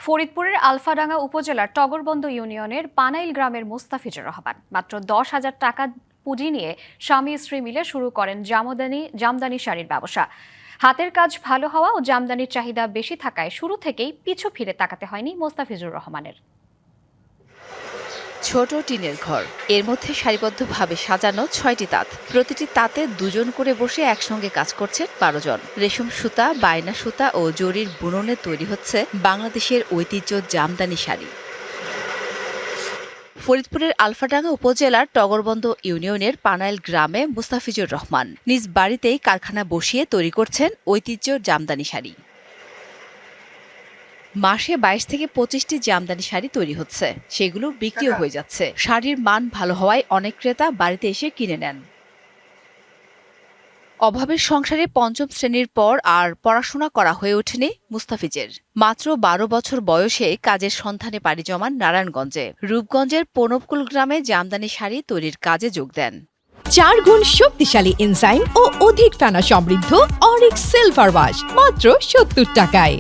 ফরিদপুরের আলফাডাঙ্গা উপজেলার টগরবন্দ ইউনিয়নের পানাইল গ্রামের মুস্তাফিজুর রহমান মাত্র 10,000 টাকা পুঁজি নিয়ে স্বামী স্ত্রী মিলে শুরু করেন জামদানি শাড়ির ব্যবসা। হাতের কাজ ভালো হওয়া ও জামদানির চাহিদা বেশি থাকায় শুরু থেকেই পিছু ফিরে তাকাতে হয়নি মুস্তাফিজুর রহমানের। ছোট টিনের ঘর, এর মধ্যে সারিবদ্ধভাবে সাজানো 6টি তাঁত। প্রতিটি তাঁতে দুজন করে বসে একসঙ্গে কাজ করছেন 12 জন। রেশম সুতা, বায়না সুতা ও জরির বুননে তৈরি হচ্ছে বাংলাদেশের ঐতিহ্য জামদানি শাড়ি। ফরিদপুরের আলফাডাঙ্গা উপজেলার টগরবন্দ ইউনিয়নের পানাইল গ্রামে মুস্তাফিজুর রহমান নিজ বাড়িতেই কারখানা বসিয়ে তৈরি করছেন ঐতিহ্য জামদানি শাড়ি। মাসে 22 থেকে 25টি জামদানি শাড়ি তৈরি হচ্ছে, সেগুলো বিক্রিও হয়ে যাচ্ছে। শাড়ির মান ভালো হওয়ায় অনেক ক্রেতা বাড়িতে এসে কিনে নেন। অভাবের সংসারে 5ম শ্রেণীর পর আর পড়াশোনা করা হয়ে ওঠেনি মুস্তাফিজের। মাত্র 12 বছর বয়সে কাজের সন্ধানে পাড়ি জমান নারায়ণগঞ্জে। রূপগঞ্জের প্রণবকুল গ্রামে জামদানি শাড়ি তৈরির কাজে যোগ দেন। 4 গুণ শক্তিশালী এনজাইম ও অধিক ফেনা সমৃদ্ধ অরিক সিলভার ওয়াশ মাত্র 70 টাকায়।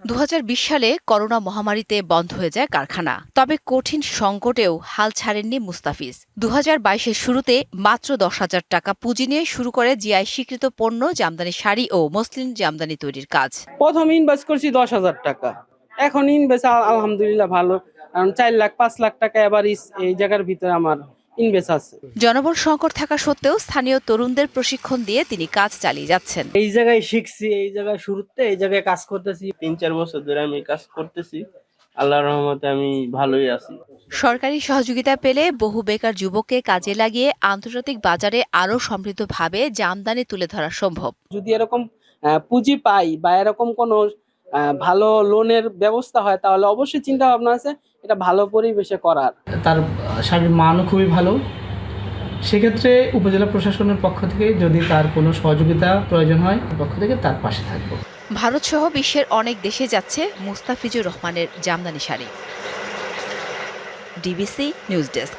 2020 সালে করোনা মহামারীতে বন্ধ হয়ে যায় কারখানা। তবে কঠিন সংকটেও হাল ছাড়েননি মুস্তাফিজ। 2022-এর শুরুতে মাত্র 10,000 টাকা পুঁজি নিয়ে শুরু করে জিআই স্বীকৃত পণ্য জামদানি শাড়ি ও মসলিন জামদানি তৈরির কাজ। প্রথম ইনভেস্ট করছি 10,000 টাকা, এখন ইনভেস্ট আলহামদুলিল্লাহ ভালো, কারণ 4 লাখ 5 লাখ টাকা এভারেজ এই জায়গার ভিতরে আমার ইনভেস্ট আছে। জনবল সংকট থাকা সত্ত্বেও স্থানীয় তরুণদের প্রশিক্ষণ দিয়ে তিনি কাজ চালিয়ে যাচ্ছেন। এই জায়গায় শিখছি, এই জায়গায় শুরুতে এই জায়গায় কাজ করতেছি। 3-4 বছর ধরে আমি কাজ করতেছি, আল্লাহর রহমতে আমি ভালোই আছি। সরকারি সহযোগিতা পেলে বহু বেকার যুবককে কাজে লাগিয়ে আন্তর্জাতিক বাজারে আরও সমৃদ্ধভাবে জামদানি তুলে ধরা সম্ভব। যদি এরকম পুঁজি পাই বা এরকম কোনো ভালো লোনের ব্যবস্থা হয়, তাহলে অবশ্যই চিন্তা ভাবনা আছে এটা ভালো পরিবেশে করার। তার শাড়ির মানও খুবই ভালো। সেক্ষেত্রে উপজেলা প্রশাসনের পক্ষ থেকে যদি তার কোনো সহযোগিতা প্রয়োজন হয়, পক্ষ থেকে তার পাশে থাকবো। ভারতসহ বিশ্বের অনেক দেশে যাচ্ছে মুস্তাফিজুর রহমানের Jamdani sari. DBC news desk.